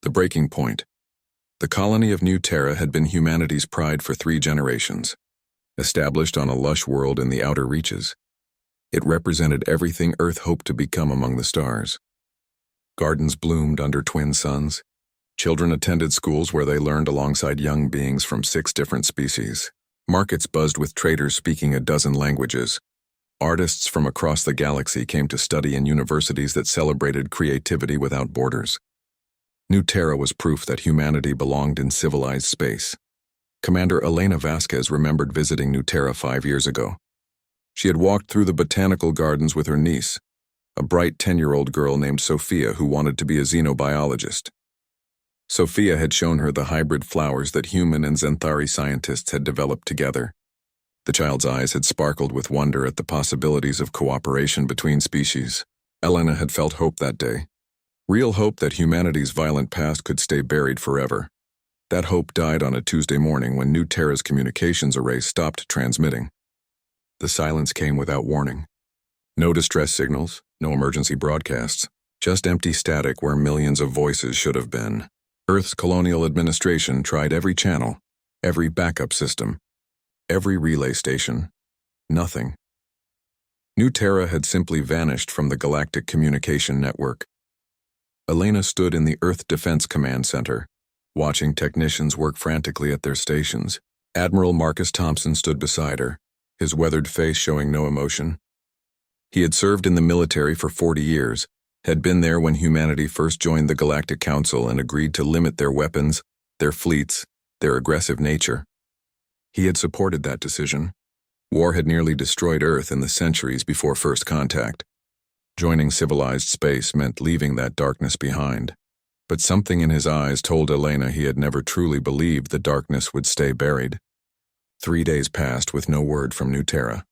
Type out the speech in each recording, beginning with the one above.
The breaking point. The colony of New Terra had been humanity's pride for 3 generations. Established on a lush world in the outer reaches, it represented everything Earth hoped to become among the stars. Gardens bloomed under twin suns. Children attended schools where they learned alongside young beings from 6 different species. Markets buzzed with traders speaking a dozen languages. Artists from across the galaxy came to study in universities that celebrated creativity without borders. New Terra was proof that humanity belonged in civilized space. Commander Elena Vasquez remembered visiting New Terra 5 years ago. She had walked through the botanical gardens with her niece, a bright 10-year-old girl named Sophia who wanted to be a xenobiologist. Sophia had shown her the hybrid flowers that human and Xanthari scientists had developed together. The child's eyes had sparkled with wonder at the possibilities of cooperation between species. Elena had felt hope that day. Real hope that humanity's violent past could stay buried forever. That hope died on a Tuesday morning when New Terra's communications array stopped transmitting. The silence came without warning. No distress signals, no emergency broadcasts, just empty static where millions of voices should have been. Earth's colonial administration tried every channel, every backup system, every relay station. Nothing. New Terra had simply vanished from the Galactic Communication Network. Elena stood in the Earth Defense Command Center, watching technicians work frantically at their stations. Admiral Marcus Thompson stood beside her, his weathered face showing no emotion. He had served in the military for 40 years, had been there when humanity first joined the Galactic Council and agreed to limit their weapons, their fleets, their aggressive nature. He had supported that decision. War had nearly destroyed Earth in the centuries before first contact. Joining civilized space meant leaving that darkness behind. But something in his eyes told Elena he had never truly believed the darkness would stay buried. 3 days passed with no word from New Terra.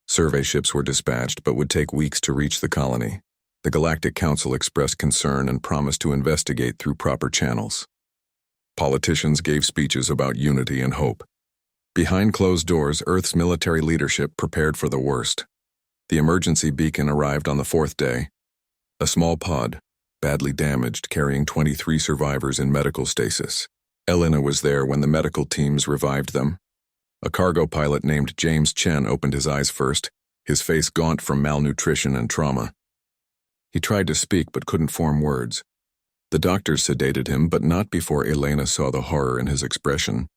Survey ships were dispatched but would take weeks to reach the colony. The Galactic Council expressed concern and promised to investigate through proper channels. Politicians gave speeches about unity and hope. Behind closed doors, Earth's military leadership prepared for the worst. The emergency beacon arrived on the 4th day. A small pod, badly damaged, carrying 23 survivors in medical stasis. Elena was there when the medical teams revived them. A cargo pilot named James Chen opened his eyes first, his face gaunt from malnutrition and trauma. He tried to speak but couldn't form words. The doctors sedated him, but not before Elena saw the horror in his expression.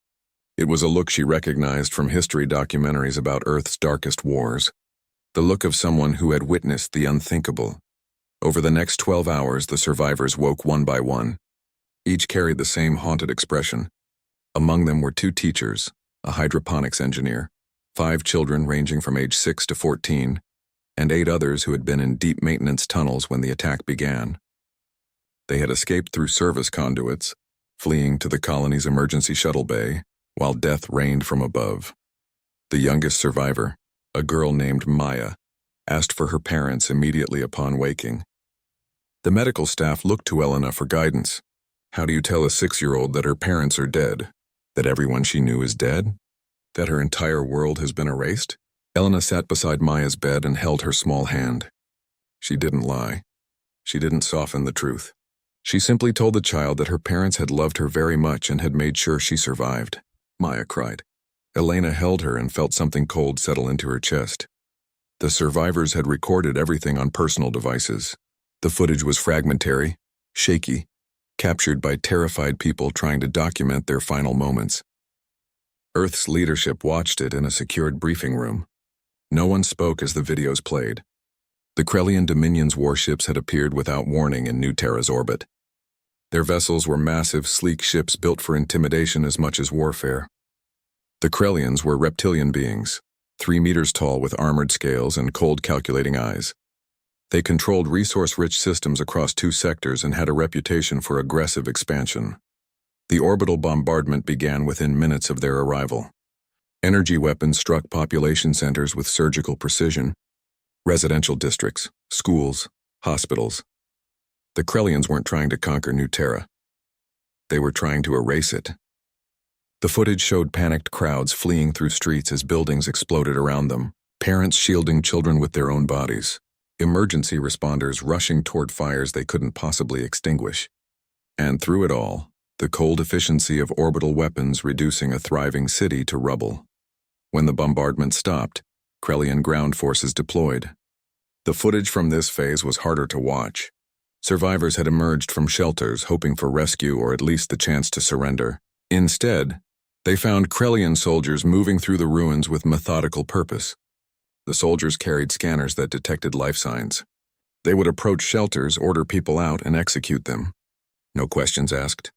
It was a look she recognized from history documentaries about Earth's darkest wars. The look of someone who had witnessed the unthinkable. Over the next 12 hours, the survivors woke one by one. Each carried the same haunted expression. Among them were 2 teachers, a hydroponics engineer, 5 children ranging from age 6 to 14, and 8 others who had been in deep maintenance tunnels when the attack began. They had escaped through service conduits, fleeing to the colony's emergency shuttle bay, while death reigned from above. The youngest survivor, a girl named Maya, asked for her parents immediately upon waking. The medical staff looked to Elena for guidance. How do you tell a 6-year-old that her parents are dead? That everyone she knew is dead? That her entire world has been erased? Elena sat beside Maya's bed and held her small hand. She didn't lie. She didn't soften the truth. She simply told the child that her parents had loved her very much and had made sure she survived. Maya cried. Elena held her and felt something cold settle into her chest. The survivors had recorded everything on personal devices. The footage was fragmentary, shaky, captured by terrified people trying to document their final moments. Earth's leadership watched it in a secured briefing room. No one spoke as the videos played. The Krellian Dominion's warships had appeared without warning in New Terra's orbit. Their vessels were massive, sleek ships built for intimidation as much as warfare. The Krellians were reptilian beings, 3 meters tall with armored scales and cold calculating eyes. They controlled resource-rich systems across 2 sectors and had a reputation for aggressive expansion. The orbital bombardment began within minutes of their arrival. Energy weapons struck population centers with surgical precision. Residential districts, schools, hospitals. The Krellians weren't trying to conquer New Terra. They were trying to erase it. The footage showed panicked crowds fleeing through streets as buildings exploded around them, parents shielding children with their own bodies, emergency responders rushing toward fires they couldn't possibly extinguish. And through it all, the cold efficiency of orbital weapons reducing a thriving city to rubble. When the bombardment stopped, Krellian ground forces deployed. The footage from this phase was harder to watch. Survivors had emerged from shelters hoping for rescue or at least the chance to surrender. Instead, they found Krellian soldiers moving through the ruins with methodical purpose. The soldiers carried scanners that detected life signs. They would approach shelters, order people out, and execute them. No questions asked.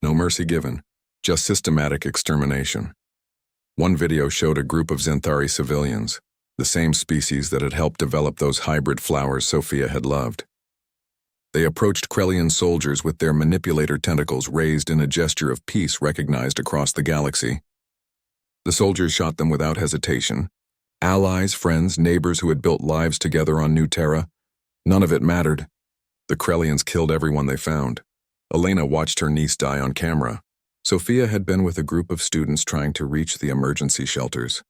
No mercy given. Just systematic extermination. One video showed a group of Xanthari civilians, the same species that had helped develop those hybrid flowers Sophia had loved. They approached Krellian soldiers with their manipulator tentacles raised in a gesture of peace recognized across the galaxy. The soldiers shot them without hesitation. Allies, friends, neighbors who had built lives together on New Terra. None of it mattered. The Krellians killed everyone they found. Elena watched her niece die on camera. Sophia had been with a group of students trying to reach the emergency shelters.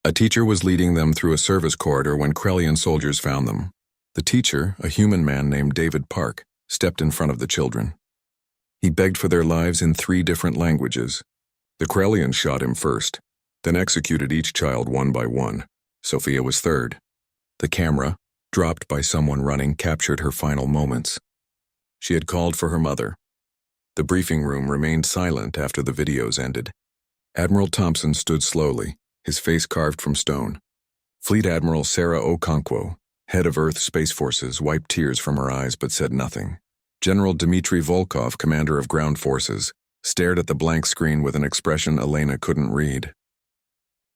A teacher was leading them through a service corridor when Krellian soldiers found them. The teacher, a human man named David Park, stepped in front of the children. He begged for their lives in 3 different languages. The Krellians shot him first, then executed each child one by one. Sophia was third. The camera, dropped by someone running, captured her final moments. She had called for her mother. The briefing room remained silent after the videos ended. Admiral Thompson stood slowly, his face carved from stone. Fleet Admiral Sarah Okonkwo, head of Earth Space Forces, wiped tears from her eyes but said nothing. General Dmitry Volkov, commander of ground forces, stared at the blank screen with an expression Elena couldn't read.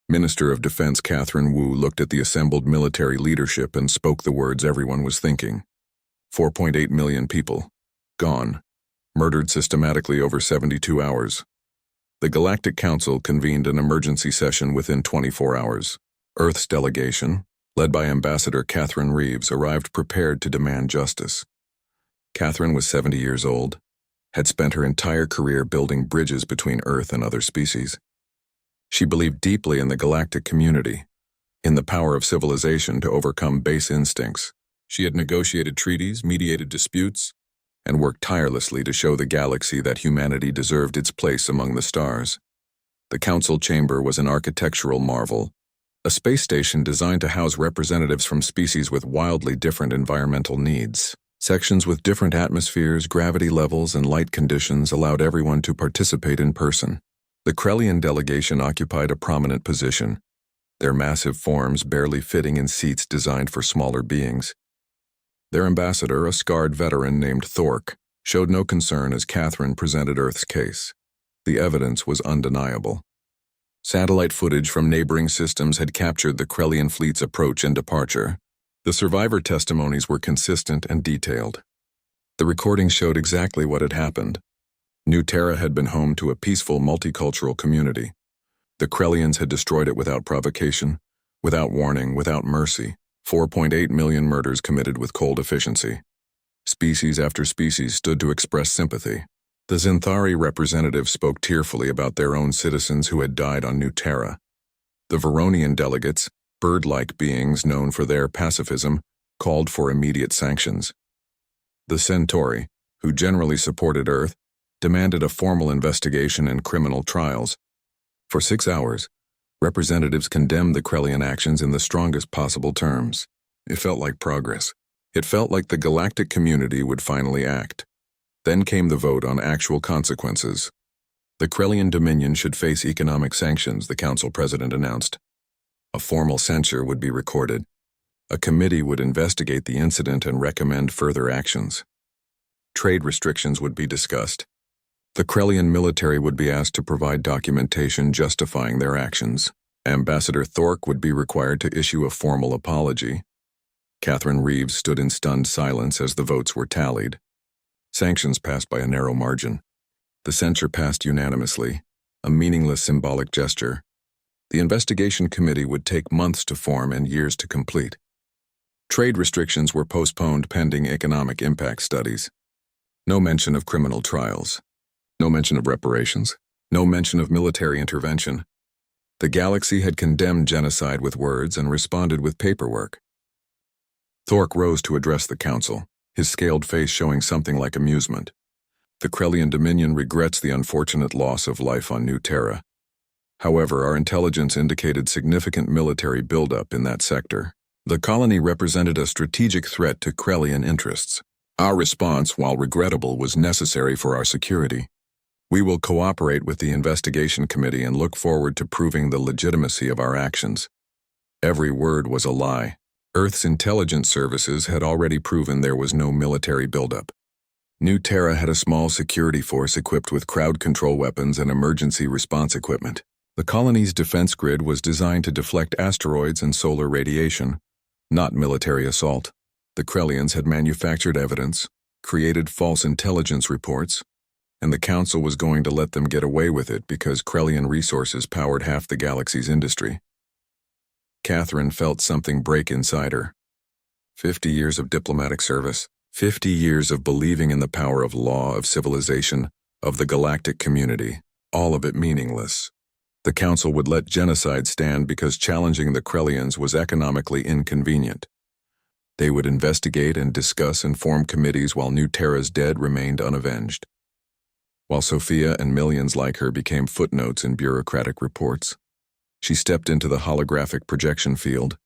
Minister of Defense Catherine Wu looked at the assembled military leadership and spoke the words everyone was thinking. 4.8 million people. Gone. Murdered systematically over 72 hours. The Galactic Council convened an emergency session within 24 hours. Earth's delegation, led by Ambassador Catherine Reeves, arrived prepared to demand justice. Catherine was 70 years old, had spent her entire career building bridges between Earth and other species. She believed deeply in the galactic community, in the power of civilization to overcome base instincts. She had negotiated treaties, mediated disputes, and worked tirelessly to show the galaxy that humanity deserved its place among the stars. The council chamber was an architectural marvel, a space station designed to house representatives from species with wildly different environmental needs. Sections with different atmospheres, gravity levels, and light conditions allowed everyone to participate in person. The Krellian delegation occupied a prominent position, their massive forms barely fitting in seats designed for smaller beings. Their ambassador, a scarred veteran named Thork, showed no concern as Catherine presented Earth's case. The evidence was undeniable. Satellite footage from neighboring systems had captured the Krellian fleet's approach and departure. The survivor testimonies were consistent and detailed. The recordings showed exactly what had happened. New Terra had been home to a peaceful multicultural community. The Krellians had destroyed it without provocation, without warning, without mercy. 4.8 million murders committed with cold efficiency. Species after species stood to express sympathy. The Xanthari representatives spoke tearfully about their own citizens who had died on New Terra. The Veronian delegates, bird-like beings known for their pacifism, called for immediate sanctions. The Centauri, who generally supported Earth, demanded a formal investigation and criminal trials. For 6 hours, representatives condemned the Krellian actions in the strongest possible terms. It felt like progress. It felt like the galactic community would finally act. Then came the vote on actual consequences. The Krellian Dominion should face economic sanctions, the council president announced. A formal censure would be recorded. A committee would investigate the incident and recommend further actions. Trade restrictions would be discussed. The Krellian military would be asked to provide documentation justifying their actions. Ambassador Thork would be required to issue a formal apology. Catherine Reeves stood in stunned silence as the votes were tallied. Sanctions passed by a narrow margin. The censure passed unanimously, a meaningless symbolic gesture. The investigation committee would take months to form and years to complete. Trade restrictions were postponed pending economic impact studies. No mention of criminal trials. No mention of reparations. No mention of military intervention. The galaxy had condemned genocide with words and responded with paperwork. Thork rose to address the council, his scaled face showing something like amusement. The Krellian Dominion regrets the unfortunate loss of life on New Terra. However, our intelligence indicated significant military buildup in that sector. The colony represented a strategic threat to Krellian interests. Our response, while regrettable, was necessary for our security. We will cooperate with the investigation committee and look forward to proving the legitimacy of our actions. Every word was a lie. Earth's intelligence services had already proven there was no military buildup. New Terra had a small security force equipped with crowd control weapons and emergency response equipment. The colony's defense grid was designed to deflect asteroids and solar radiation, not military assault. The Krellians had manufactured evidence, created false intelligence reports, and the Council was going to let them get away with it because Krellian resources powered half the galaxy's industry. Catherine felt something break inside her. 50 years of diplomatic service, 50 years of believing in the power of law, of civilization, of the galactic community, all of it meaningless. The Council would let genocide stand because challenging the Krellians was economically inconvenient. They would investigate and discuss and form committees while New Terra's dead remained unavenged. While Sophia and millions like her became footnotes in bureaucratic reports, she stepped into the holographic projection field,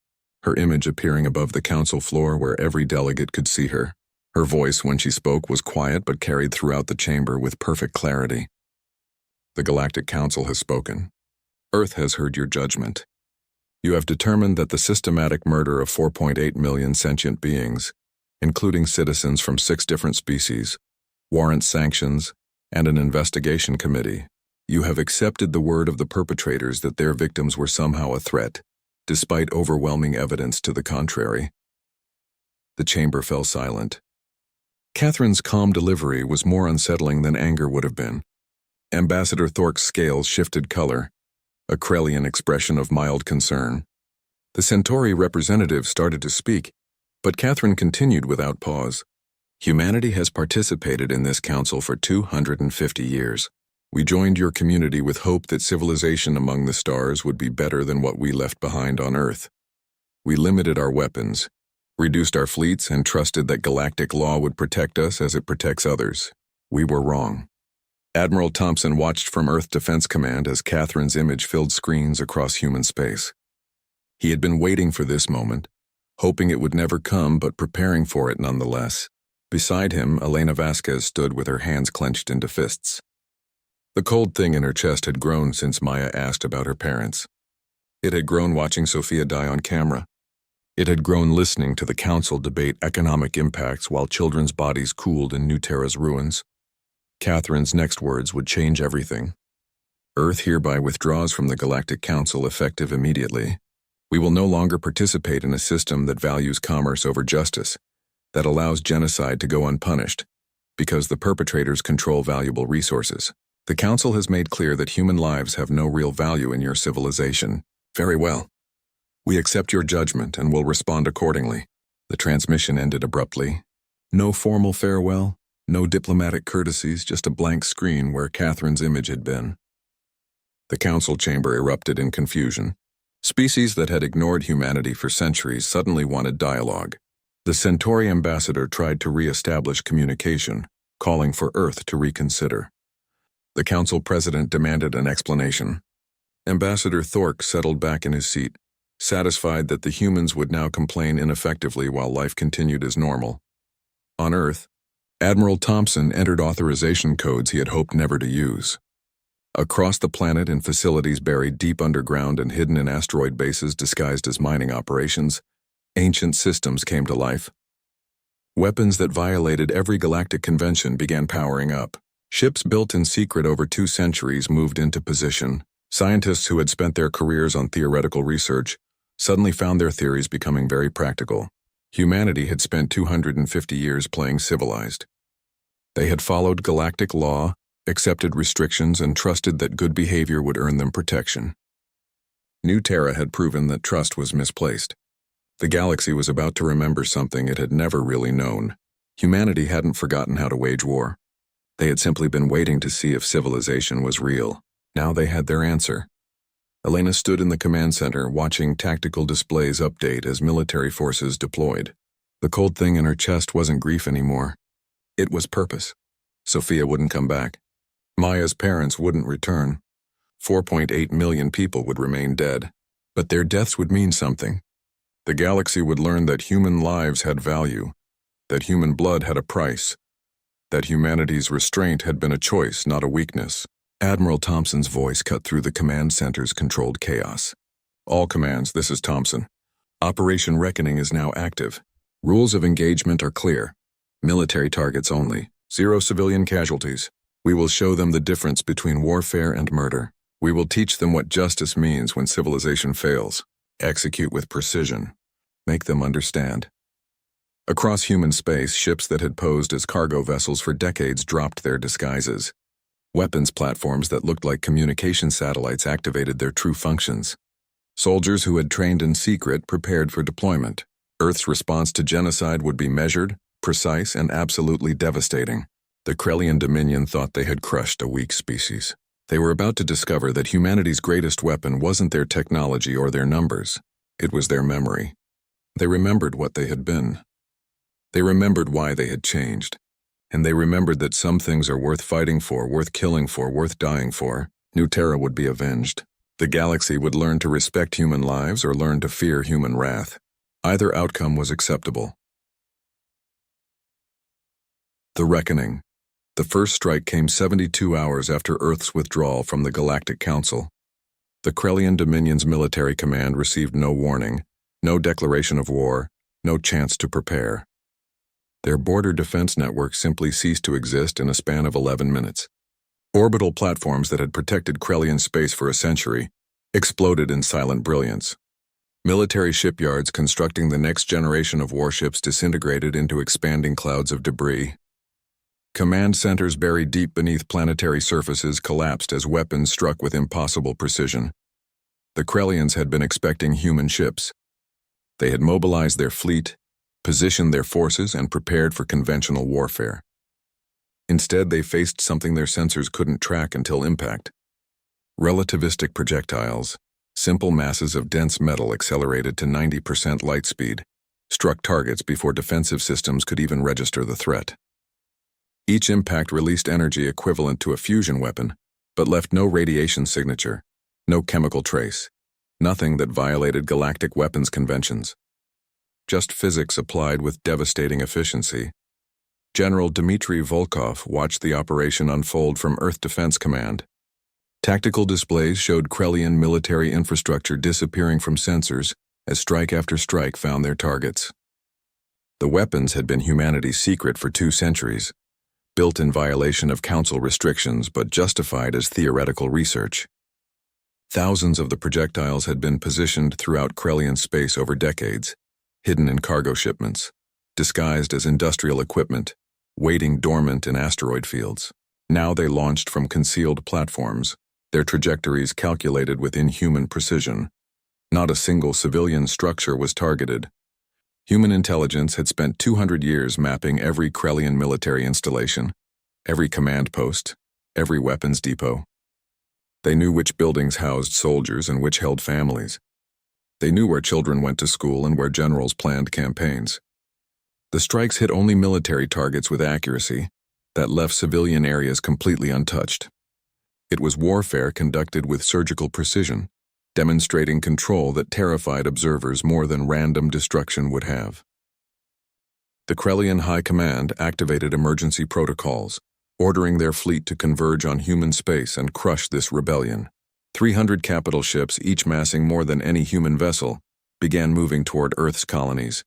her image appearing above the council floor where every delegate could see her. Her voice, when she spoke, was quiet but carried throughout the chamber with perfect clarity. The Galactic Council has spoken. Earth has heard your judgment. You have determined that the systematic murder of 4.8 million sentient beings, including citizens from 6 different species, warrants sanctions and an investigation committee. You have accepted the word of the perpetrators that their victims were somehow a threat, despite overwhelming evidence to the contrary. The chamber fell silent. Catherine's calm delivery was more unsettling than anger would have been. Ambassador Thork's scales shifted color, a Krellian expression of mild concern. The Centauri representative started to speak, but Catherine continued without pause. Humanity has participated in this council for 250 years. We joined your community with hope that civilization among the stars would be better than what we left behind on Earth. We limited our weapons, reduced our fleets, and trusted that galactic law would protect us as it protects others. We were wrong. Admiral Thompson watched from Earth Defense Command as Catherine's image filled screens across human space. He had been waiting for this moment, hoping it would never come but preparing for it nonetheless. Beside him, Elena Vasquez stood with her hands clenched into fists. The cold thing in her chest had grown since Maya asked about her parents. It had grown watching Sophia die on camera. It had grown listening to the council debate economic impacts while children's bodies cooled in New Terra's ruins. Catherine's next words would change everything. Earth hereby withdraws from the Galactic Council effective immediately. We will no longer participate in a system that values commerce over justice, that allows genocide to go unpunished, because the perpetrators control valuable resources. The Council has made clear that human lives have no real value in your civilization. Very well. We accept your judgment and will respond accordingly. The transmission ended abruptly. No formal farewell, no diplomatic courtesies, just a blank screen where Catherine's image had been. The council chamber erupted in confusion. Species that had ignored humanity for centuries suddenly wanted dialogue. The Centauri ambassador tried to re-establish communication, calling for Earth to reconsider. The council president demanded an explanation. Ambassador Thork settled back in his seat, satisfied that the humans would now complain ineffectively while life continued as normal. On Earth, Admiral Thompson entered authorization codes he had hoped never to use. Across the planet, in facilities buried deep underground and hidden in asteroid bases disguised as mining operations, ancient systems came to life. Weapons that violated every galactic convention began powering up. Ships built in secret over 2 centuries moved into position. Scientists who had spent their careers on theoretical research suddenly found their theories becoming very practical. Humanity had spent 250 years playing civilized. They had followed galactic law, accepted restrictions, and trusted that good behavior would earn them protection. New Terra had proven that trust was misplaced. The galaxy was about to remember something it had never really known. Humanity hadn't forgotten how to wage war. They had simply been waiting to see if civilization was real. Now they had their answer. Elena stood in the command center watching tactical displays update as military forces deployed. The cold thing in her chest wasn't grief anymore. It was purpose. Sophia wouldn't come back. Maya's parents wouldn't return. 4.8 million people would remain dead. But their deaths would mean something. The galaxy would learn that human lives had value, that human blood had a price, that humanity's restraint had been a choice, not a weakness. Admiral Thompson's voice cut through the command center's controlled chaos. All commands, this is Thompson. Operation Reckoning is now active. Rules of engagement are clear. Military targets only. 0 civilian casualties. We will show them the difference between warfare and murder. We will teach them what justice means when civilization fails. Execute with precision. Make them understand. Across human space, ships that had posed as cargo vessels for decades dropped their disguises. Weapons platforms that looked like communication satellites activated their true functions. Soldiers who had trained in secret prepared for deployment. Earth's response to genocide would be measured, precise, and absolutely devastating. The Krellian Dominion thought they had crushed a weak species. They were about to discover that humanity's greatest weapon wasn't their technology or their numbers. It was their memory. They remembered what they had been. They remembered why they had changed. And they remembered that some things are worth fighting for, worth killing for, worth dying for. New Terra would be avenged. The galaxy would learn to respect human lives or learn to fear human wrath. Either outcome was acceptable. The Reckoning. The first strike came 72 hours after Earth's withdrawal from the Galactic Council. The Krellian Dominion's military command received no warning, no declaration of war, no chance to prepare. Their border defense network simply ceased to exist in a span of 11 minutes. Orbital platforms that had protected Krellian space for a century exploded in silent brilliance. Military shipyards constructing the next generation of warships disintegrated into expanding clouds of debris. Command centers buried deep beneath planetary surfaces collapsed as weapons struck with impossible precision. The Krellians had been expecting human ships. They had mobilized their fleet, positioned their forces, and prepared for conventional warfare. Instead, they faced something their sensors couldn't track until impact. Relativistic projectiles, simple masses of dense metal accelerated to 90% light speed, struck targets before defensive systems could even register the threat. Each impact released energy equivalent to a fusion weapon, but left no radiation signature, no chemical trace, nothing that violated galactic weapons conventions. Just physics applied with devastating efficiency. General Dmitry Volkov watched the operation unfold from Earth Defense Command. Tactical displays showed Krellian military infrastructure disappearing from sensors as strike after strike found their targets. The weapons had been humanity's secret for 2 centuries. Built in violation of Council restrictions but justified as theoretical research. Thousands of the projectiles had been positioned throughout Krellian space over decades, hidden in cargo shipments, disguised as industrial equipment, waiting dormant in asteroid fields. Now they launched from concealed platforms, their trajectories calculated with inhuman precision. Not a single civilian structure was targeted. Human intelligence had spent 200 years mapping every Krellian military installation, every command post, every weapons depot. They knew which buildings housed soldiers and which held families. They knew where children went to school and where generals planned campaigns. The strikes hit only military targets with accuracy that left civilian areas completely untouched. It was warfare conducted with surgical precision, demonstrating control that terrified observers more than random destruction would have. The Krellian High Command activated emergency protocols, ordering their fleet to converge on human space and crush this rebellion. 300 capital ships, each massing more than any human vessel, began moving toward Earth's colonies.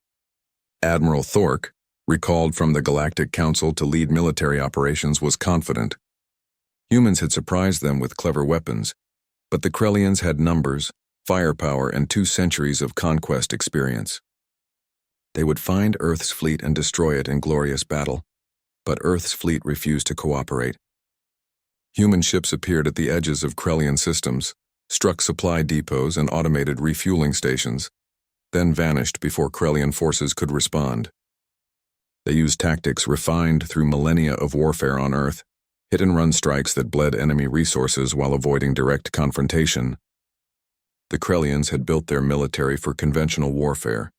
Admiral Thork, recalled from the Galactic Council to lead military operations, was confident. Humans had surprised them with clever weapons, but the Krellians had numbers, firepower, and 2 centuries of conquest experience. They would find Earth's fleet and destroy it in glorious battle, but Earth's fleet refused to cooperate. Human ships appeared at the edges of Krellian systems, struck supply depots and automated refueling stations, then vanished before Krellian forces could respond. They used tactics refined through millennia of warfare on Earth, hit-and-run strikes that bled enemy resources while avoiding direct confrontation. The Krellians had built their military for conventional warfare,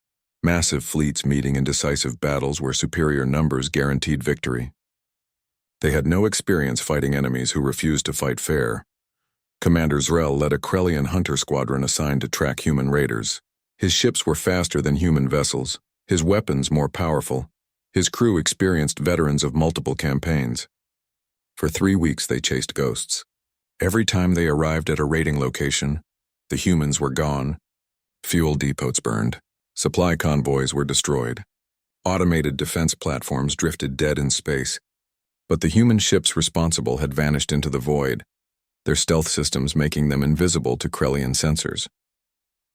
massive fleets meeting in decisive battles where superior numbers guaranteed victory. They had no experience fighting enemies who refused to fight fair. Commander Zrel led a Krellian hunter squadron assigned to track human raiders. His ships were faster than human vessels, his weapons more powerful, his crew experienced veterans of multiple campaigns. For 3 weeks they chased ghosts. Every time they arrived at a raiding location, the humans were gone. Fuel depots burned. Supply convoys were destroyed. Automated defense platforms drifted dead in space. But the human ships responsible had vanished into the void, their stealth systems making them invisible to Krellian sensors.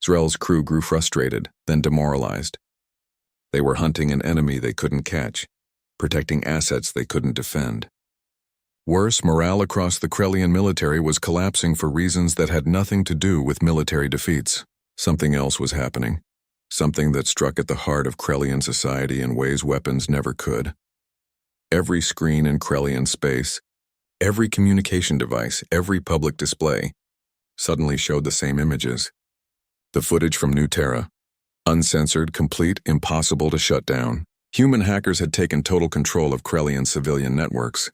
Zrel's crew grew frustrated, then demoralized. They were hunting an enemy they couldn't catch, protecting assets they couldn't defend. Worse, morale across the Krellian military was collapsing for reasons that had nothing to do with military defeats. Something else was happening, something that struck at the heart of Krellian society in ways weapons never could. Every screen in Krellian space, every communication device, every public display, suddenly showed the same images. The footage from New Terra, uncensored, complete, impossible to shut down. Human hackers had taken total control of Krellian civilian networks,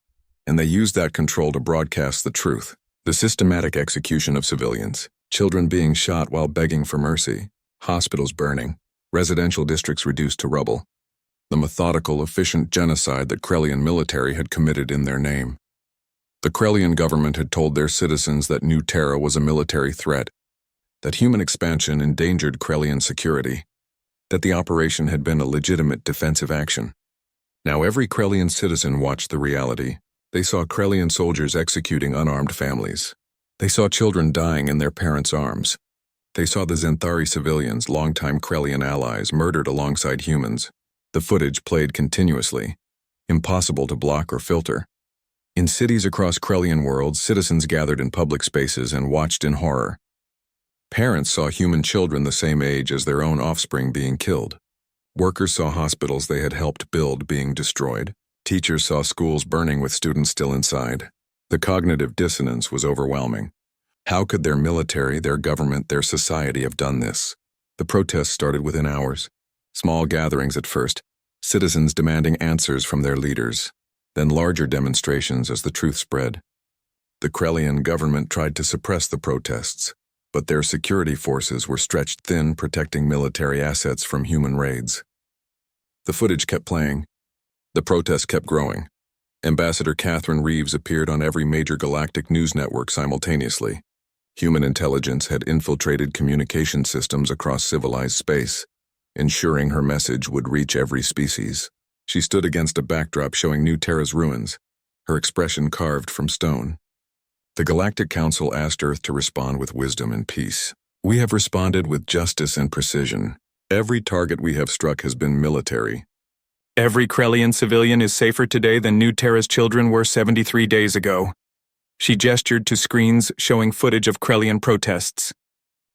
and they used that control to broadcast the truth. The systematic execution of civilians, children being shot while begging for mercy, hospitals burning, residential districts reduced to rubble. The methodical, efficient genocide that Krellian military had committed in their name. The Krellian government had told their citizens that New Terra was a military threat, that human expansion endangered Krellian security, that the operation had been a legitimate defensive action. Now every Krellian citizen watched the reality. They saw Krellian soldiers executing unarmed families. They saw children dying in their parents' arms. They saw the Zenthari civilians, longtime Krellian allies, murdered alongside humans. The footage played continuously, impossible to block or filter. In cities across Krellian worlds, citizens gathered in public spaces and watched in horror. Parents saw human children the same age as their own offspring being killed. Workers saw hospitals they had helped build being destroyed. Teachers saw schools burning with students still inside. The cognitive dissonance was overwhelming. How could their military, their government, their society have done this? The protests started within hours. Small gatherings at first, citizens demanding answers from their leaders, then larger demonstrations as the truth spread. The Krellian government tried to suppress the protests, but their security forces were stretched thin, protecting military assets from human raids. The footage kept playing. The protests kept growing. Ambassador Catherine Reeves appeared on every major galactic news network simultaneously. Human intelligence had infiltrated communication systems across civilized space, ensuring her message would reach every species. She stood against a backdrop showing New Terra's ruins, her expression carved from stone. The Galactic Council asked Earth to respond with wisdom and peace. We have responded with justice and precision. Every target we have struck has been military. Every Krellian civilian is safer today than New Terra's children were 73 days ago. She gestured to screens showing footage of Krellian protests.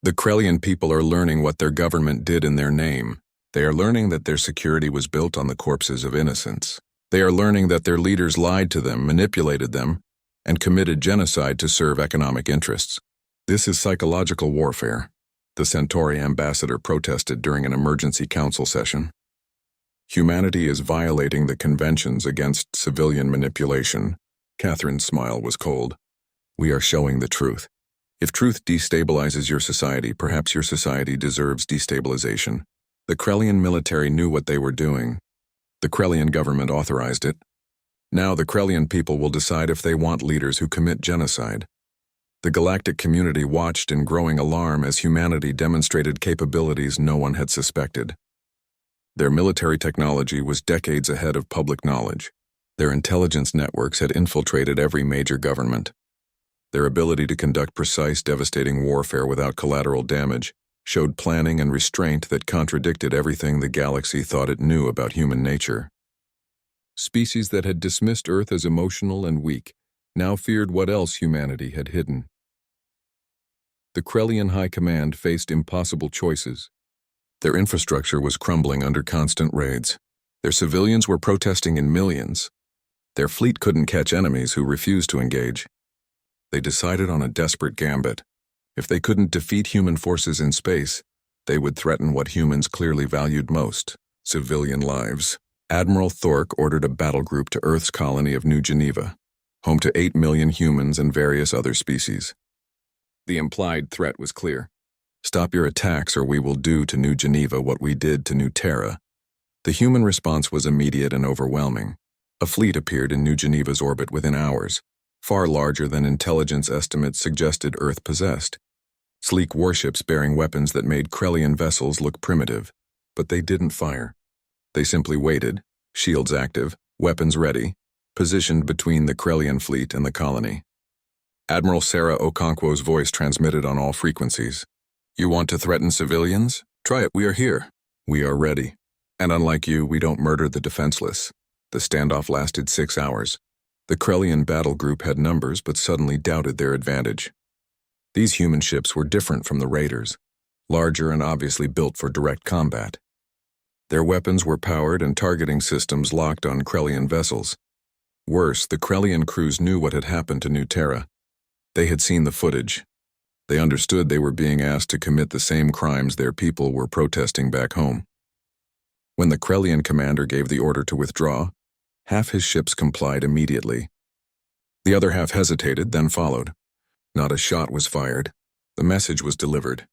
The Krellian people are learning what their government did in their name. They are learning that their security was built on the corpses of innocents. They are learning that their leaders lied to them, manipulated them, and committed genocide to serve economic interests. This is psychological warfare, the Centauri ambassador protested during an emergency council session. Humanity is violating the conventions against civilian manipulation. Catherine's smile was cold. We are showing the truth. If truth destabilizes your society, perhaps your society deserves destabilization. The Krellian military knew what they were doing. The Krellian government authorized it. Now the Krellian people will decide if they want leaders who commit genocide. The galactic community watched in growing alarm as humanity demonstrated capabilities no one had suspected. Their military technology was decades ahead of public knowledge. Their intelligence networks had infiltrated every major government. Their ability to conduct precise, devastating warfare without collateral damage showed planning and restraint that contradicted everything the galaxy thought it knew about human nature. Species that had dismissed Earth as emotional and weak now feared what else humanity had hidden. The Krellian High Command faced impossible choices. Their infrastructure was crumbling under constant raids. Their civilians were protesting in millions. Their fleet couldn't catch enemies who refused to engage. They decided on a desperate gambit. If they couldn't defeat human forces in space, they would threaten what humans clearly valued most: civilian lives. Admiral Thorke ordered a battle group to Earth's colony of New Geneva, home to 8 million humans and various other species. The implied threat was clear. Stop your attacks or we will do to New Geneva what we did to New Terra. The human response was immediate and overwhelming. A fleet appeared in New Geneva's orbit within hours, far larger than intelligence estimates suggested Earth possessed. Sleek warships bearing weapons that made Krellian vessels look primitive, but they didn't fire. They simply waited, shields active, weapons ready, positioned between the Krellian fleet and the colony. Admiral Sarah Okonkwo's voice transmitted on all frequencies. You want to threaten civilians? Try it, we are here. We are ready. And unlike you, we don't murder the defenseless. The standoff lasted 6 hours. The Krellian battle group had numbers but suddenly doubted their advantage. These human ships were different from the raiders, larger and obviously built for direct combat. Their weapons were powered and targeting systems locked on Krellian vessels. Worse, the Krellian crews knew what had happened to New Terra. They had seen the footage. They understood they were being asked to commit the same crimes their people were protesting back home. When the Krellian commander gave the order to withdraw, half his ships complied immediately. The other half hesitated, then followed. Not a shot was fired. The message was delivered.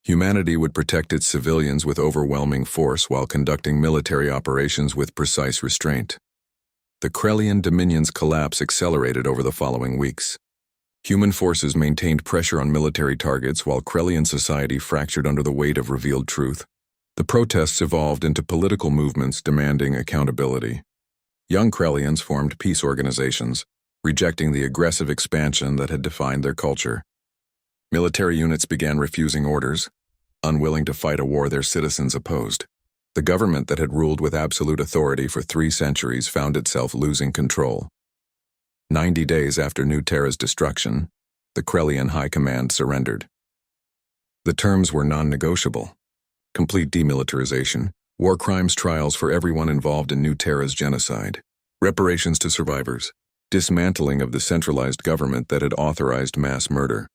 Humanity would protect its civilians with overwhelming force while conducting military operations with precise restraint. The Krellian Dominion's collapse accelerated over the following weeks. Human forces maintained pressure on military targets while Krellian society fractured under the weight of revealed truth. The protests evolved into political movements demanding accountability. Young Krellians formed peace organizations, rejecting the aggressive expansion that had defined their culture. Military units began refusing orders, unwilling to fight a war their citizens opposed. The government that had ruled with absolute authority for 3 centuries found itself losing control. 90 days after New Terra's destruction, the Krellian High Command surrendered. The terms were non-negotiable. Complete demilitarization, war crimes trials for everyone involved in New Terra's genocide, reparations to survivors, dismantling of the centralized government that had authorized mass murder,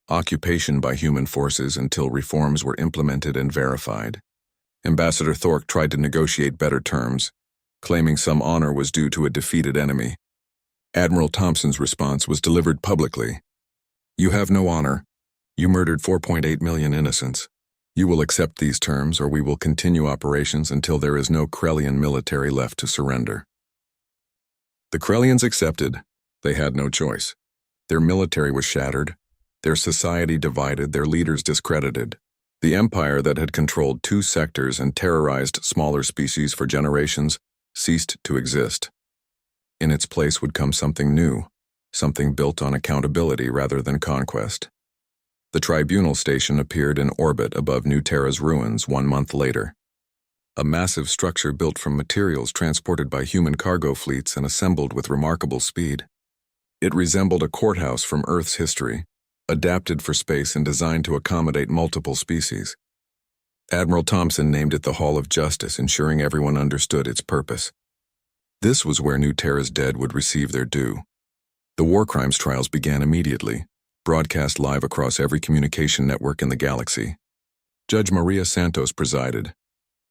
occupation by human forces until reforms were implemented and verified. Ambassador Thorke tried to negotiate better terms, claiming some honor was due to a defeated enemy. Admiral Thompson's response was delivered publicly. You have no honor. You murdered 4.8 million innocents. You will accept these terms or we will continue operations until there is no Krellian military left to surrender. The Krellians accepted. They had no choice. Their military was shattered, their society divided, their leaders discredited. The empire that had controlled 2 sectors and terrorized smaller species for generations ceased to exist. In its place would come something new, something built on accountability rather than conquest. The tribunal station appeared in orbit above New Terra's ruins 1 month later. A massive structure built from materials transported by human cargo fleets and assembled with remarkable speed. It resembled a courthouse from Earth's history, adapted for space and designed to accommodate multiple species. Admiral Thompson named it the Hall of Justice, ensuring everyone understood its purpose. This was where New Terra's dead would receive their due. The war crimes trials began immediately, broadcast live across every communication network in the galaxy. Judge Maria Santos presided,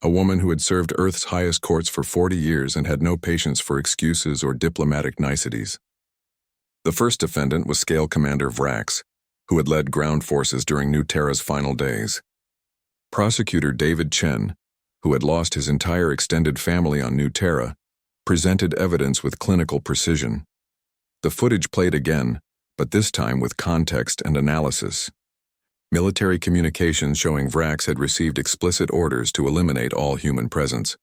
a woman who had served Earth's highest courts for 40 years and had no patience for excuses or diplomatic niceties. The first defendant was Scale Commander Vrax, who had led ground forces during New Terra's final days. Prosecutor David Chen, who had lost his entire extended family on New Terra, presented evidence with clinical precision. The footage played again, but this time with context and analysis. Military communications showing Vrax had received explicit orders to eliminate all human presence.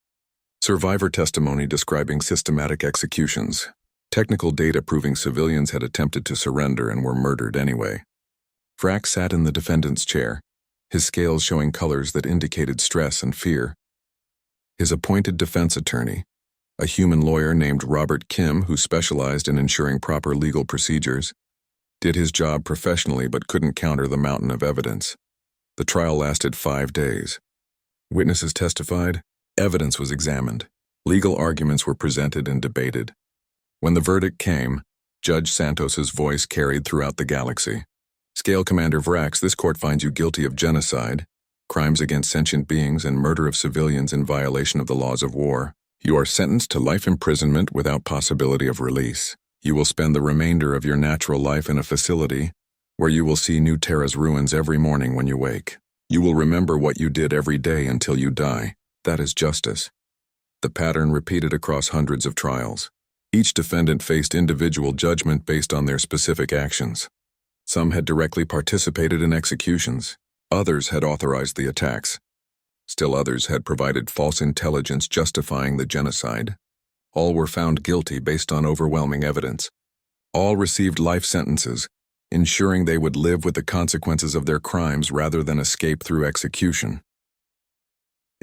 Survivor testimony describing systematic executions. Technical data proving civilians had attempted to surrender and were murdered anyway. Vrax sat in the defendant's chair, his scales showing colors that indicated stress and fear. His appointed defense attorney, a human lawyer named Robert Kim who specialized in ensuring proper legal procedures, did his job professionally but couldn't counter the mountain of evidence. The trial lasted 5 days. Witnesses testified, evidence was examined, legal arguments were presented and debated. When the verdict came, Judge Santos's voice carried throughout the galaxy. Scale Commander Vrax, this court finds you guilty of genocide, crimes against sentient beings, and murder of civilians in violation of the laws of war. You are sentenced to life imprisonment without possibility of release. You will spend the remainder of your natural life in a facility where you will see New Terra's ruins every morning when you wake. You will remember what you did every day until you die. That is justice. The pattern repeated across hundreds of trials. Each defendant faced individual judgment based on their specific actions. Some had directly participated in executions. Others had authorized the attacks. Still others had provided false intelligence justifying the genocide. All were found guilty based on overwhelming evidence. All received life sentences, ensuring they would live with the consequences of their crimes rather than escape through execution.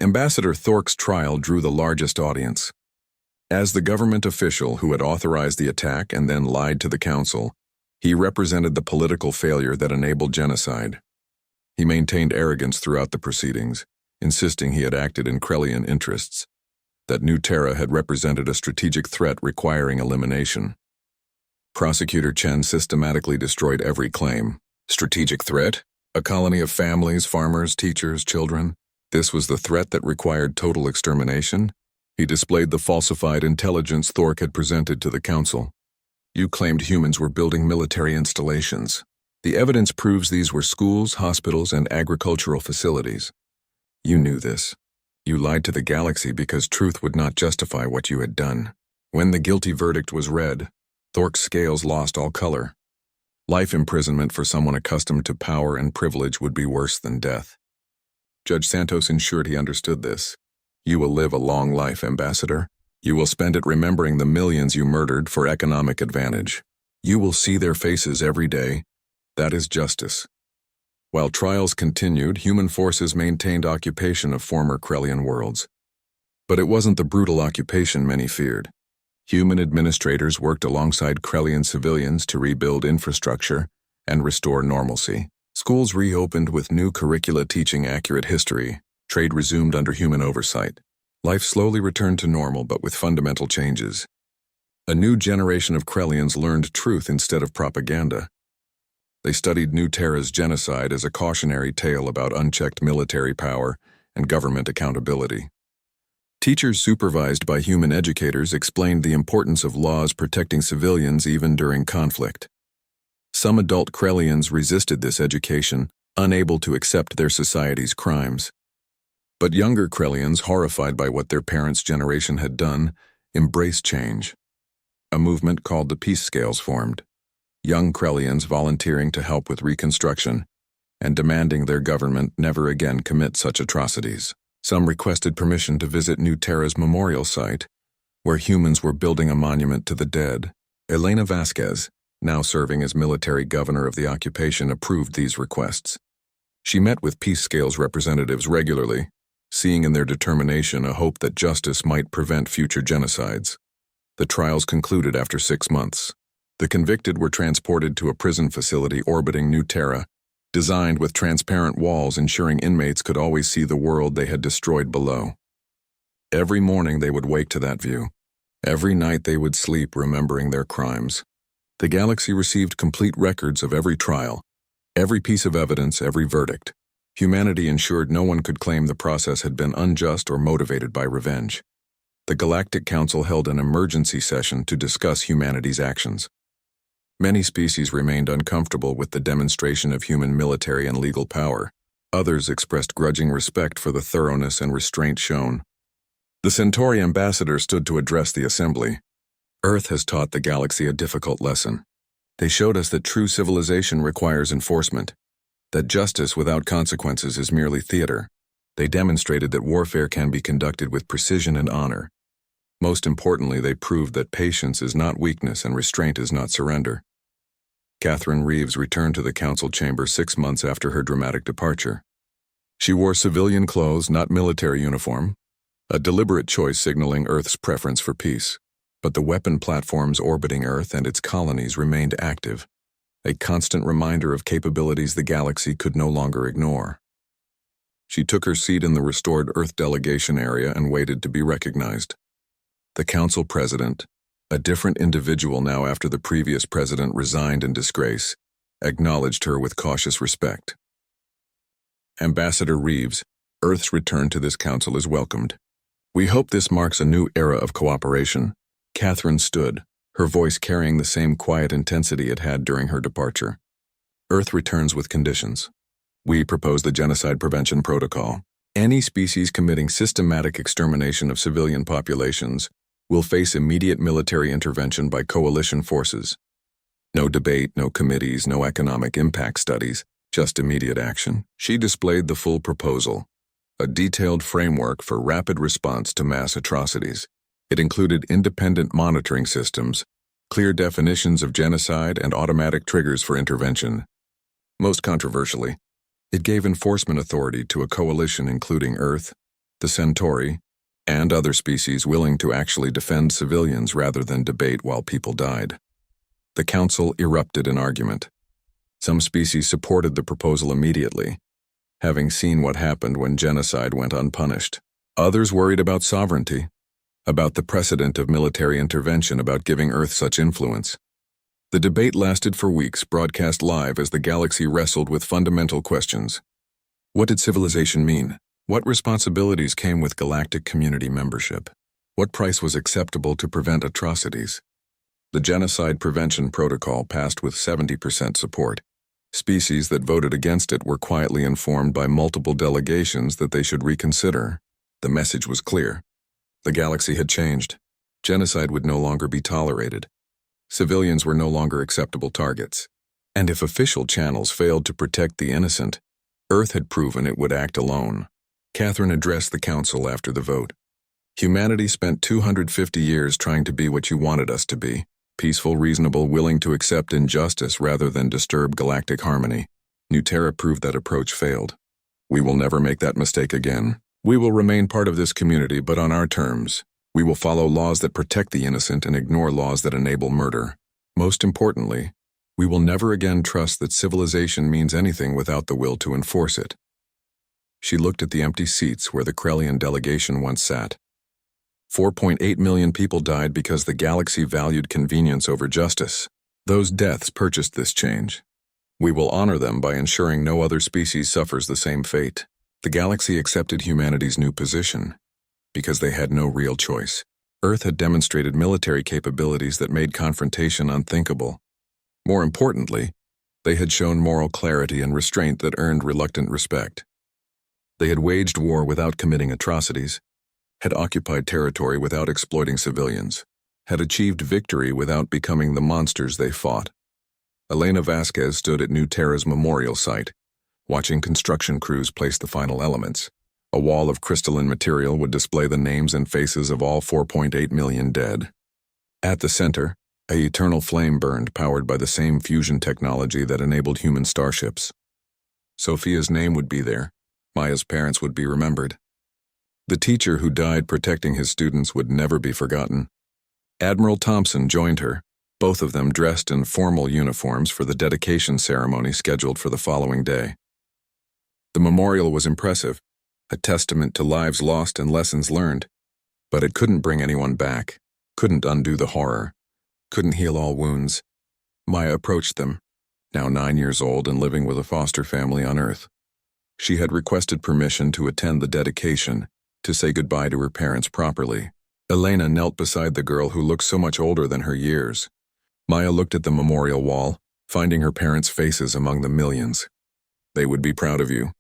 Ambassador Thorke's trial drew the largest audience. As the government official who had authorized the attack and then lied to the council, he represented the political failure that enabled genocide. He maintained arrogance throughout the proceedings, insisting he had acted in Krellian interests, that New Terra had represented a strategic threat requiring elimination. Prosecutor Chen systematically destroyed every claim. Strategic threat? A colony of families, farmers, teachers, children? This was the threat that required total extermination? He displayed the falsified intelligence Thorke had presented to the council. You claimed humans were building military installations. The evidence proves these were schools, hospitals, and agricultural facilities. You knew this. You lied to the galaxy because truth would not justify what you had done. When the guilty verdict was read, Thorke's scales lost all color. Life imprisonment for someone accustomed to power and privilege would be worse than death. Judge Santos ensured he understood this. You will live a long life, Ambassador. You will spend it remembering the millions you murdered for economic advantage. You will see their faces every day. That is justice. While trials continued, human forces maintained occupation of former Krellian worlds. But it wasn't the brutal occupation many feared. Human administrators worked alongside Krellian civilians to rebuild infrastructure and restore normalcy. Schools reopened with new curricula teaching accurate history. Trade resumed under human oversight. Life slowly returned to normal, but with fundamental changes. A new generation of Krellians learned truth instead of propaganda. They studied New Terra's genocide as a cautionary tale about unchecked military power and government accountability. Teachers supervised by human educators explained the importance of laws protecting civilians even during conflict. Some adult Krellians resisted this education, unable to accept their society's crimes. But younger Krellians, horrified by what their parents' generation had done, embraced change. A movement called the Peace Scales formed. Young Krellians volunteering to help with reconstruction and demanding their government never again commit such atrocities. Some requested permission to visit New Terra's memorial site, where humans were building a monument to the dead. Elena Vasquez, now serving as military governor of the occupation, approved these requests. She met with Peace Scales representatives regularly, seeing in their determination a hope that justice might prevent future genocides. The trials concluded after 6 months. The convicted were transported to a prison facility orbiting New Terra, designed with transparent walls ensuring inmates could always see the world they had destroyed below. Every morning they would wake to that view. Every night they would sleep remembering their crimes. The galaxy received complete records of every trial, every piece of evidence, every verdict. Humanity ensured no one could claim the process had been unjust or motivated by revenge. The Galactic Council held an emergency session to discuss humanity's actions. Many species remained uncomfortable with the demonstration of human military and legal power. Others expressed grudging respect for the thoroughness and restraint shown. The Centauri ambassador stood to address the assembly. Earth has taught the galaxy a difficult lesson. They showed us that true civilization requires enforcement, that justice without consequences is merely theater. They demonstrated that warfare can be conducted with precision and honor. Most importantly, they proved that patience is not weakness and restraint is not surrender. Catherine Reeves returned to the council chamber 6 months after her dramatic departure. She wore civilian clothes, not military uniform, a deliberate choice signaling Earth's preference for peace. But the weapon platforms orbiting Earth and its colonies remained active, a constant reminder of capabilities the galaxy could no longer ignore. She took her seat in the restored Earth delegation area and waited to be recognized. The council president, a different individual now after the previous president resigned in disgrace, acknowledged her with cautious respect. Ambassador Reeves, Earth's return to this council is welcomed. We hope this marks a new era of cooperation. Catherine stood, her voice carrying the same quiet intensity it had during her departure. Earth returns with conditions. We propose the Genocide Prevention Protocol. Any species committing systematic extermination of civilian populations will face immediate military intervention by coalition forces. No debate, no committees, no economic impact studies, just immediate action. She displayed the full proposal, a detailed framework for rapid response to mass atrocities. It included independent monitoring systems, clear definitions of genocide, and automatic triggers for intervention. Most controversially, it gave enforcement authority to a coalition including Earth, the Centauri, and other species willing to actually defend civilians rather than debate while people died. The council erupted in argument. Some species supported the proposal immediately, having seen what happened when genocide went unpunished. Others worried about sovereignty, about the precedent of military intervention, about giving Earth such influence. The debate lasted for weeks, broadcast live as the galaxy wrestled with fundamental questions. What did civilization mean? What responsibilities came with galactic community membership? What price was acceptable to prevent atrocities? The Genocide Prevention Protocol passed with 70% support. Species that voted against it were quietly informed by multiple delegations that they should reconsider. The message was clear. The galaxy had changed. Genocide would no longer be tolerated. Civilians were no longer acceptable targets. And if official channels failed to protect the innocent, Earth had proven it would act alone. Catherine addressed the council after the vote. Humanity spent 250 years trying to be what you wanted us to be. Peaceful, reasonable, willing to accept injustice rather than disturb galactic harmony. New Terra proved that approach failed. We will never make that mistake again. We will remain part of this community, but on our terms. We will follow laws that protect the innocent and ignore laws that enable murder. Most importantly, we will never again trust that civilization means anything without the will to enforce it. She looked at the empty seats where the Krellian delegation once sat. 4.8 million people died because the galaxy valued convenience over justice. Those deaths purchased this change. We will honor them by ensuring no other species suffers the same fate. The galaxy accepted humanity's new position because they had no real choice. Earth had demonstrated military capabilities that made confrontation unthinkable. More importantly, they had shown moral clarity and restraint that earned reluctant respect. They had waged war without committing atrocities, had occupied territory without exploiting civilians, had achieved victory without becoming the monsters they fought. Elena Vasquez stood at New Terra's memorial site, watching construction crews place the final elements. A wall of crystalline material would display the names and faces of all 4.8 million dead. At the center, an eternal flame burned, powered by the same fusion technology that enabled human starships. Sophia's name would be there. Maya's parents would be remembered. The teacher who died protecting his students would never be forgotten. Admiral Thompson joined her, both of them dressed in formal uniforms for the dedication ceremony scheduled for the following day. The memorial was impressive, a testament to lives lost and lessons learned, but it couldn't bring anyone back, couldn't undo the horror, couldn't heal all wounds. Maya approached them, now 9 years old and living with a foster family on Earth. She had requested permission to attend the dedication, to say goodbye to her parents properly. Elena knelt beside the girl who looked so much older than her years. Maya looked at the memorial wall, finding her parents' faces among the millions. "They would be proud of you,"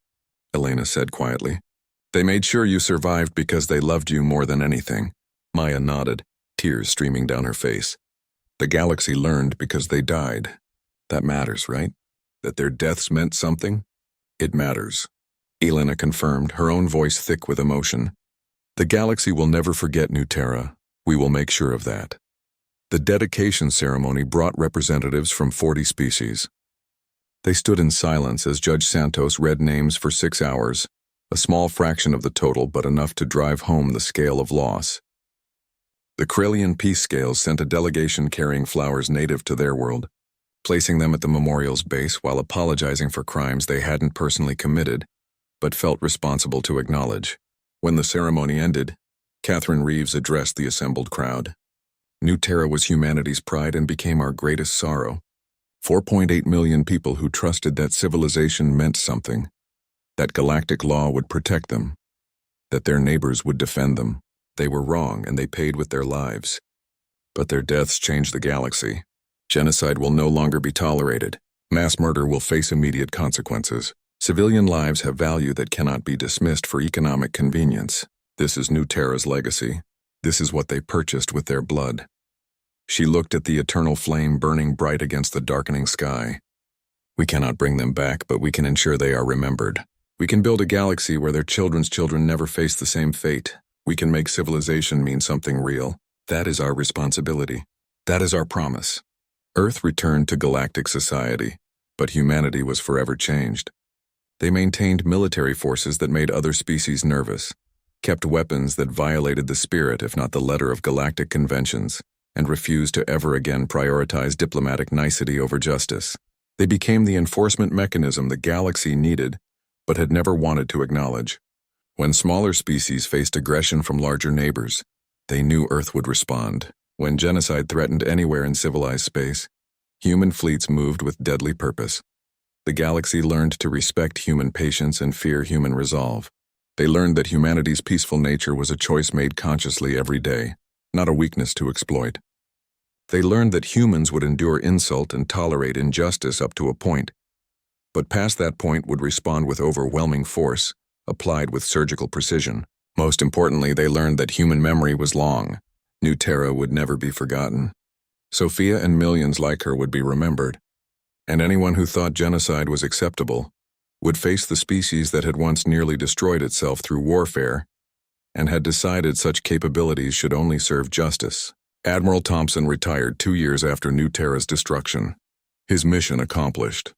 Elena said quietly. "They made sure you survived because they loved you more than anything." Maya nodded, tears streaming down her face. "The galaxy learned because they died. That matters, right? That their deaths meant something? It matters." Elena confirmed, her own voice thick with emotion. "The galaxy will never forget New Terra. We will make sure of that." The dedication ceremony brought representatives from 40 species. They stood in silence as Judge Santos read names for 6 hours, a small fraction of the total but enough to drive home the scale of loss. The Krellian peace scales sent a delegation carrying flowers native to their world, placing them at the memorial's base while apologizing for crimes they hadn't personally committed, but felt responsible to acknowledge. When the ceremony ended, Catherine Reeves addressed the assembled crowd. New Terra was humanity's pride and became our greatest sorrow. 4.8 million people who trusted that civilization meant something, that galactic law would protect them, that their neighbors would defend them. They were wrong, and they paid with their lives. But their deaths changed the galaxy. Genocide will no longer be tolerated. Mass murder will face immediate consequences. Civilian lives have value that cannot be dismissed for economic convenience. This is New Terra's legacy. This is what they purchased with their blood. She looked at the eternal flame burning bright against the darkening sky. We cannot bring them back, but we can ensure they are remembered. We can build a galaxy where their children's children never face the same fate. We can make civilization mean something real. That is our responsibility. That is our promise. Earth returned to galactic society, but humanity was forever changed. They maintained military forces that made other species nervous, kept weapons that violated the spirit if not the letter of galactic conventions, and refused to ever again prioritize diplomatic nicety over justice. They became the enforcement mechanism the galaxy needed, but had never wanted to acknowledge. When smaller species faced aggression from larger neighbors, they knew Earth would respond. When genocide threatened anywhere in civilized space, human fleets moved with deadly purpose. The galaxy learned to respect human patience and fear human resolve. They learned that humanity's peaceful nature was a choice made consciously every day, not a weakness to exploit. They learned that humans would endure insult and tolerate injustice up to a point, but past that point would respond with overwhelming force, applied with surgical precision. Most importantly, they learned that human memory was long. New Terra would never be forgotten. Sophia and millions like her would be remembered, and anyone who thought genocide was acceptable would face the species that had once nearly destroyed itself through warfare and had decided such capabilities should only serve justice. Admiral Thompson retired 2 years after New Terra's destruction. His mission accomplished.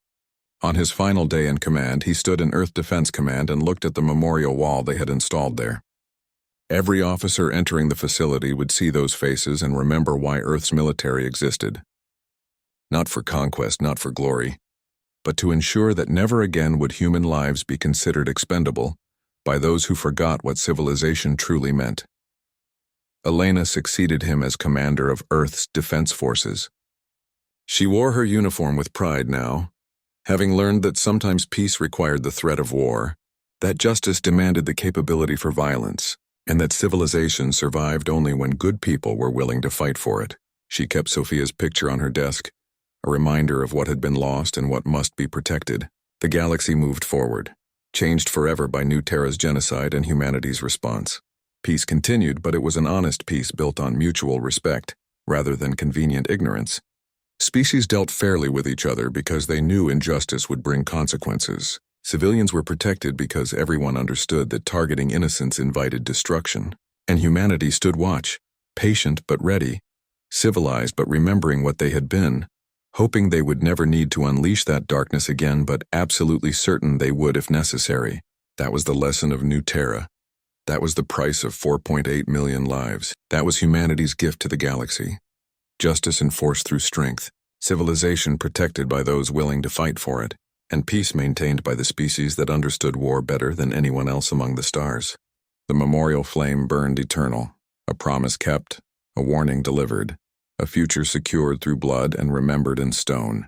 On his final day in command, he stood in Earth Defense Command and looked at the memorial wall they had installed there. Every officer entering the facility would see those faces and remember why Earth's military existed. Not for conquest, not for glory, but to ensure that never again would human lives be considered expendable by those who forgot what civilization truly meant. Elena succeeded him as commander of Earth's defense forces. She wore her uniform with pride now, having learned that sometimes peace required the threat of war, that justice demanded the capability for violence, and that civilization survived only when good people were willing to fight for it. She kept Sophia's picture on her desk, a reminder of what had been lost and what must be protected. The galaxy moved forward, changed forever by New Terra's genocide and humanity's response. Peace continued, but it was an honest peace built on mutual respect, rather than convenient ignorance. Species dealt fairly with each other because they knew injustice would bring consequences. Civilians were protected because everyone understood that targeting innocents invited destruction. And humanity stood watch, patient but ready, civilized but remembering what they had been, hoping they would never need to unleash that darkness again, but absolutely certain they would if necessary. That was the lesson of New Terra. That was the price of 4.8 million lives. That was humanity's gift to the galaxy. Justice enforced through strength, civilization protected by those willing to fight for it, and peace maintained by the species that understood war better than anyone else among the stars. The memorial flame burned eternal, a promise kept, a warning delivered, a future secured through blood and remembered in stone.